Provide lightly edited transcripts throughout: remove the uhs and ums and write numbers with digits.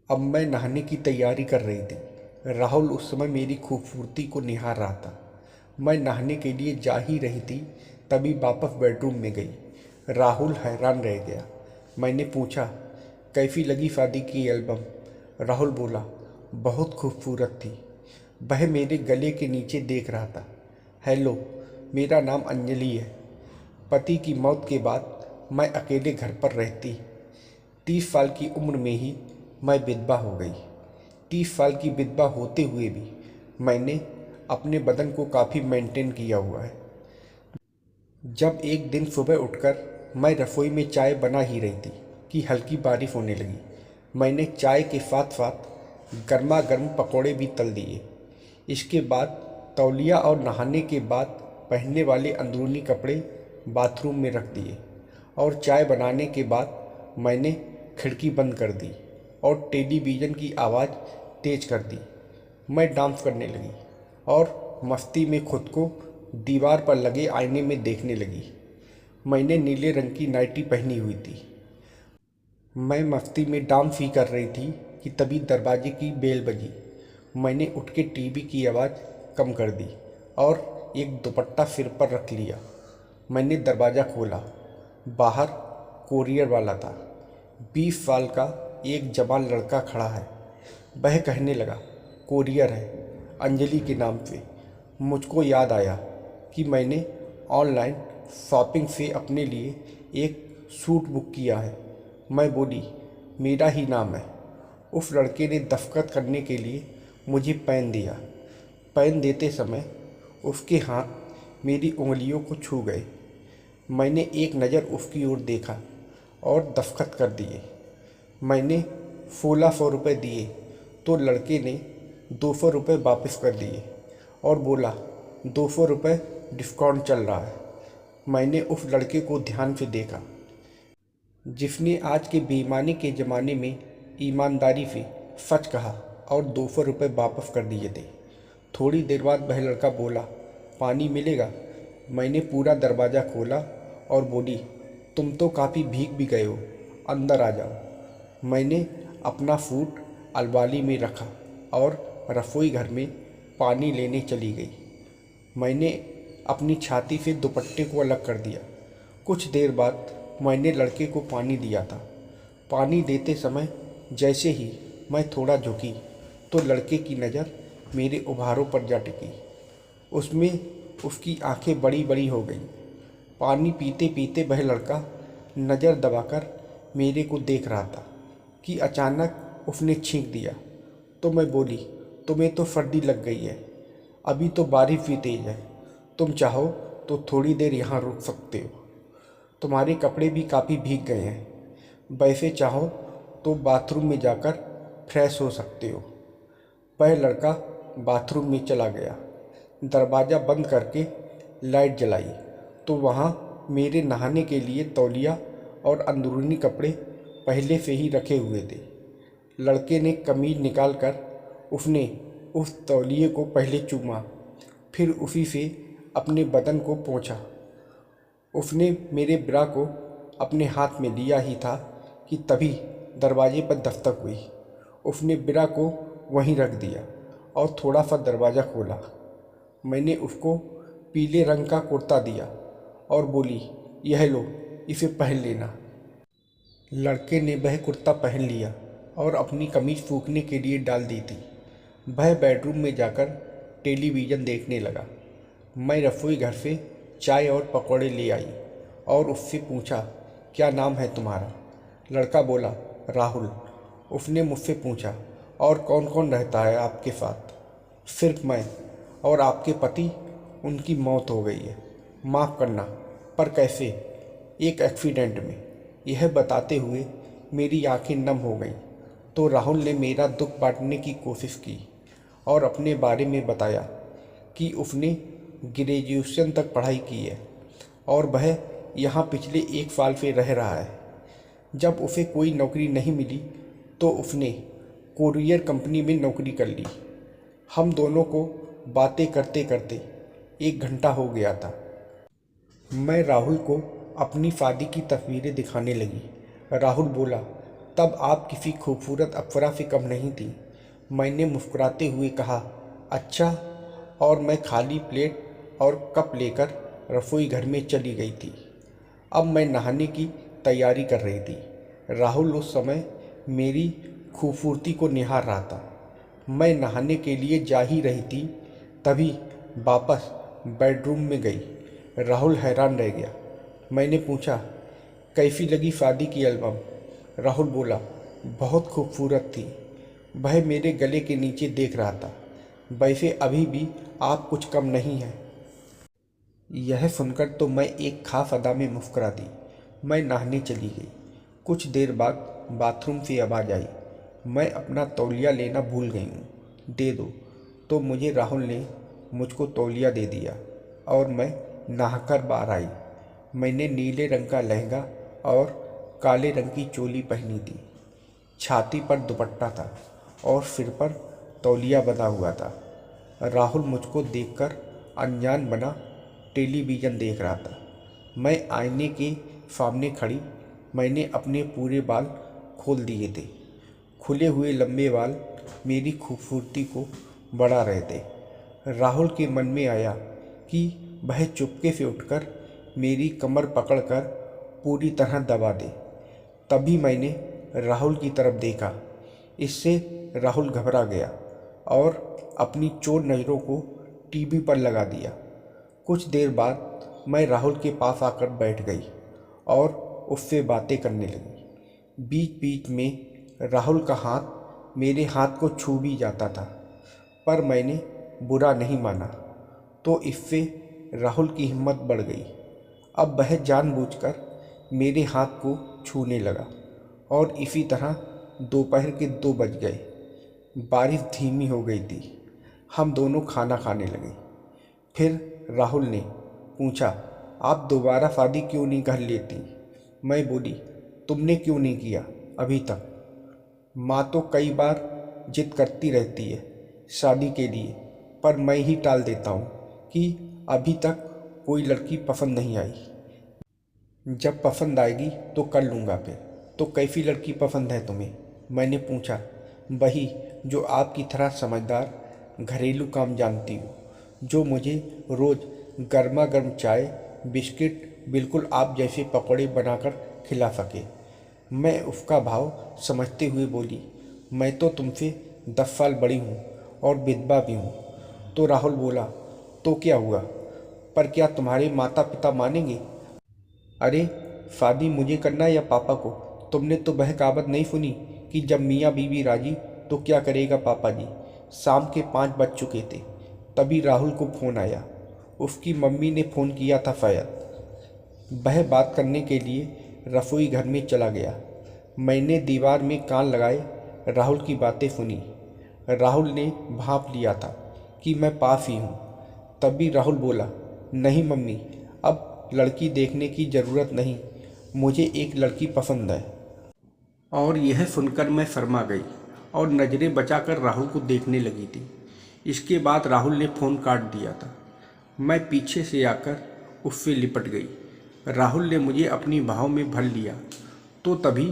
अब मैं नहाने की तैयारी कर रही थी। राहुल उस समय मेरी खूबसूरती को निहार रहा था। मैं नहाने के लिए जा ही रही थी, तभी वापस बेडरूम में गई। राहुल हैरान रह गया। मैंने पूछा, कैसी लगी शादी की एल्बम? राहुल बोला, बहुत खूबसूरत थी। वह मेरे गले के नीचे देख रहा था। हेलो, मेरा नाम अंजलि है। पति की मौत के बाद मैं अकेले घर पर रहती। 30 साल की उम्र में ही मैं विधवा हो गई। 30 साल की विधवा होते हुए भी मैंने अपने बदन को काफ़ी मेंटेन किया हुआ है। जब एक दिन सुबह उठकर मैं रसोई में चाय बना ही रही थी कि हल्की बारिश होने लगी। मैंने चाय के साथ साथ गर्मा गर्म पकौड़े भी तल दिए। इसके बाद तौलिया और नहाने के बाद पहनने वाले अंदरूनी कपड़े बाथरूम में रख दिए और चाय बनाने के बाद मैंने खिड़की बंद कर दी और टेलीविज़न की आवाज़ तेज़ कर दी। मैं डांस करने लगी और मस्ती में खुद को दीवार पर लगे आईने में देखने लगी। मैंने नीले रंग की नाइटी पहनी हुई थी। मैं मस्ती में डांस ही कर रही थी कि तभी दरवाजे की बेल बजी। मैंने उठ के टीवी की आवाज़ कम कर दी और एक दुपट्टा सिर पर रख लिया। मैंने दरवाज़ा खोला। बाहर कोरियर वाला था। 20 साल का एक जवान लड़का खड़ा है। वह कहने लगा, कोरियर है, अंजलि के नाम से। मुझको याद आया कि मैंने ऑनलाइन शॉपिंग से अपने लिए एक सूट बुक किया है। मैं बोली, मेरा ही नाम है। उस लड़के ने दस्तखत करने के लिए मुझे पेन दिया। पेन देते समय उसके हाथ मेरी उंगलियों को छू गए। मैंने एक नज़र उसकी ओर देखा और दस्तखत कर दिए। मैंने 1600 रुपये दिए तो लड़के ने 200 रुपये वापस कर दिए और बोला, 200 रुपये डिस्काउंट चल रहा है। मैंने उस लड़के को ध्यान से देखा जिसने आज के बेईमानी के ज़माने में ईमानदारी से सच कहा और 200 रुपये वापस कर दिए थे। थोड़ी देर बाद वह लड़का बोला, पानी मिलेगा? मैंने पूरा दरवाज़ा खोला और बोली, तुम तो काफ़ी भीग भी गए हो, अंदर आ जाओ। मैंने अपना सूट अलमारी में रखा और रसोई घर में पानी लेने चली गई। मैंने अपनी छाती से दुपट्टे को अलग कर दिया। कुछ देर बाद मैंने लड़के को पानी दिया था। पानी देते समय जैसे ही मैं थोड़ा झुकी तो लड़के की नज़र मेरे उभारों पर जा टिकी। उसमें उसकी आंखें बड़ी बड़ी हो गईं। पानी पीते पीते वह लड़का नज़र दबाकर मेरे को देख रहा था कि अचानक उसने छींक दिया। तो मैं बोली, तुम्हें तो सर्दी लग गई है, अभी तो बारिश भी तेज़ है, तुम चाहो तो थोड़ी देर यहाँ रुक सकते हो। तुम्हारे कपड़े भी काफ़ी भीग गए हैं, वैसे चाहो तो बाथरूम में जाकर फ्रेश हो सकते हो। वह लड़का बाथरूम में चला गया। दरवाज़ा बंद करके लाइट जलाई तो वहाँ मेरे नहाने के लिए तौलिया और अंदरूनी कपड़े पहले से ही रखे हुए थे। लड़के ने कमीज निकालकर उसने उस तौलिए को पहले चूमा, फिर उसी से अपने बदन को पोंछा। उसने मेरे ब्रा को अपने हाथ में लिया ही था कि तभी दरवाजे पर दस्तक हुई। उसने ब्रा को वहीं रख दिया और थोड़ा सा दरवाज़ा खोला। मैंने उसको पीले रंग का कुर्ता दिया और बोली, यह लो, इसे पहन लेना। लड़के ने वह कुर्ता पहन लिया और अपनी कमीज सूखने के लिए डाल दी थी। वह बेडरूम में जाकर टेलीविज़न देखने लगा। मैं रसोई घर से चाय और पकौड़े ले आई और उससे पूछा, क्या नाम है तुम्हारा? लड़का बोला, राहुल। उसने मुझसे पूछा, और कौन कौन रहता है आपके साथ? सिर्फ मैं और आपके पति। उनकी मौत हो गई है। माफ़ करना, पर कैसे? एक एक्सीडेंट में। यह बताते हुए मेरी आंखें नम हो गईं। तो राहुल ने मेरा दुख बांटने की कोशिश की और अपने बारे में बताया कि उसने ग्रेजुएशन तक पढ़ाई की है और वह यहाँ पिछले 1 साल से रह रहा है। जब उसे कोई नौकरी नहीं मिली तो उसने कोरियर कंपनी में नौकरी कर ली। हम दोनों को बातें करते करते 1 घंटा हो गया था। मैं राहुल को अपनी शादी की तस्वीरें दिखाने लगी। राहुल बोला, तब आप किसी खूबसूरत अप्सरा से कम नहीं थी। मैंने मुस्कुराते हुए कहा, अच्छा, और मैं खाली प्लेट और कप लेकर रसोई घर में चली गई थी। अब मैं नहाने की तैयारी कर रही थी। राहुल उस समय मेरी खूबसूरती को निहार रहा था। मैं नहाने के लिए जा ही रही थी, तभी वापस बेडरूम में गई। राहुल हैरान रह गया। मैंने पूछा, कैसी लगी शादी की एल्बम? राहुल बोला, बहुत खूबसूरत थी। वह मेरे गले के नीचे देख रहा था। वैसे अभी भी आप कुछ कम नहीं हैं। यह सुनकर तो मैं एक खास अदा में मुस्कुरा दी। मैं नहाने चली गई। कुछ देर बाद बाथरूम से आवाज़ आई, मैं अपना तौलिया लेना भूल गई हूँ, दे दो। तो मुझे राहुल ने मुझको तौलिया दे दिया और मैं नहाकर बाहर आई। मैंने नीले रंग का लहंगा और काले रंग की चोली पहनी थी। छाती पर दुपट्टा था और सिर पर तौलिया बंधा हुआ था। राहुल मुझको देखकर अनजान बना टेलीविज़न देख रहा था। मैं आईने के सामने खड़ी। मैंने अपने पूरे बाल खोल दिए थे। खुले हुए लंबे बाल मेरी खूबसूरती को बढ़ा रहे थे। राहुल के मन में आया कि वह चुपके से उठकर मेरी कमर पकड़कर पूरी तरह दबा दे। तभी मैंने राहुल की तरफ देखा। इससे राहुल घबरा गया और अपनी चोर नज़रों को टीवी पर लगा दिया। कुछ देर बाद मैं राहुल के पास आकर बैठ गई और उससे बातें करने लगी। बीच बीच में राहुल का हाथ मेरे हाथ को छू भी जाता था, पर मैंने बुरा नहीं माना। तो इससे राहुल की हिम्मत बढ़ गई। अब वह जानबूझकर मेरे हाथ को छूने लगा और इसी तरह दोपहर के 2 बज गए। बारिश धीमी हो गई थी। हम दोनों खाना खाने लगे। फिर राहुल ने पूछा, आप दोबारा शादी क्यों नहीं कर लेती? मैं बोली, तुमने क्यों नहीं किया अभी तक? माँ तो कई बार जिद करती रहती है शादी के लिए, पर मैं ही टाल देता हूँ कि अभी तक कोई लड़की पसंद नहीं आई। जब पसंद आएगी तो कर लूँगा फिर। तो कैसी लड़की पसंद है तुम्हें? मैंने पूछा। वही जो आपकी तरह समझदार, घरेलू काम जानती हो, जो मुझे रोज़ गर्मा गर्म चाय, बिस्किट, बिल्कुल आप जैसे पकौड़े बनाकर खिला सके। मैं उसका भाव समझते हुए बोली, मैं तो तुमसे 10 साल बड़ी हूँ और विधवा भी हूँ। तो राहुल बोला, तो क्या हुआ, पर क्या तुम्हारे माता पिता मानेंगे? अरे, शादी मुझे करना है या पापा को? तुमने तो वह कहावत नहीं सुनी कि जब मियाँ बीवी राजी तो क्या करेगा पापा जी? शाम के 5 बज चुके थे। तभी राहुल को फ़ोन आया। उसकी मम्मी ने फ़ोन किया था शायद। वह बात करने के लिए रसोई घर में चला गया। मैंने दीवार में कान लगाए राहुल की बातें सुनी। राहुल ने भांप लिया था कि मैं पास ही हूँ। तभी राहुल बोला, नहीं मम्मी, अब लड़की देखने की ज़रूरत नहीं, मुझे एक लड़की पसंद है। और यह सुनकर मैं शर्मा गई और नज़रें बचाकर राहुल को देखने लगी थी। इसके बाद राहुल ने फ़ोन काट दिया था। मैं पीछे से आकर उससे लिपट गई। राहुल ने मुझे अपनी बाहों में भर लिया। तो तभी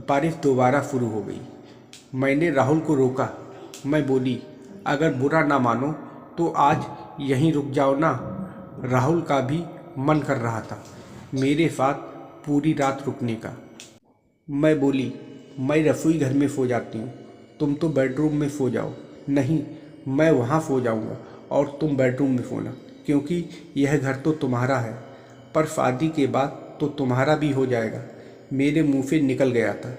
बारिश दोबारा शुरू हो गई। मैंने राहुल को रोका। मैं बोली, अगर बुरा ना मानो तो आज यहीं रुक जाओ ना। राहुल का भी मन कर रहा था मेरे साथ पूरी रात रुकने का। मैं बोली, मैं रसोई घर में सो जाती हूँ, तुम तो बेडरूम में सो जाओ। नहीं, मैं वहाँ सो जाऊँगा और तुम बेडरूम में सोना, क्योंकि यह घर तो तुम्हारा है, पर शादी के बाद तो तुम्हारा भी हो जाएगा। मेरे मुंह से निकल गया था।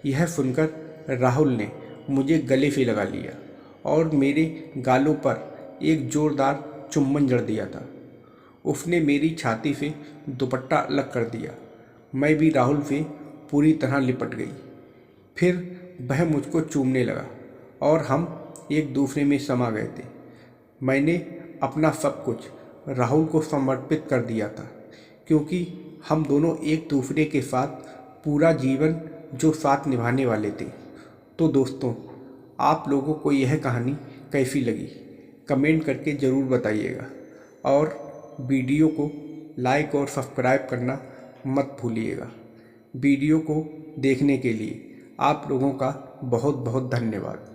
यह सुनकर राहुल ने मुझे गले से लगा लिया और मेरे गालों पर एक ज़ोरदार चुम्बन जड़ दिया था। उसने मेरी छाती से दुपट्टा अलग कर दिया। मैं भी राहुल से पूरी तरह लिपट गई। फिर वह मुझको चूमने लगा और हम एक दूसरे में समा गए थे। मैंने अपना सब कुछ राहुल को समर्पित कर दिया था, क्योंकि हम दोनों एक दूसरे के साथ पूरा जीवन जो साथ निभाने वाले थे। तो दोस्तों, आप लोगों को यह कहानी कैसी लगी कमेंट करके ज़रूर बताइएगा और वीडियो को लाइक और सब्सक्राइब करना मत भूलिएगा। वीडियो को देखने के लिए आप लोगों का बहुत बहुत धन्यवाद।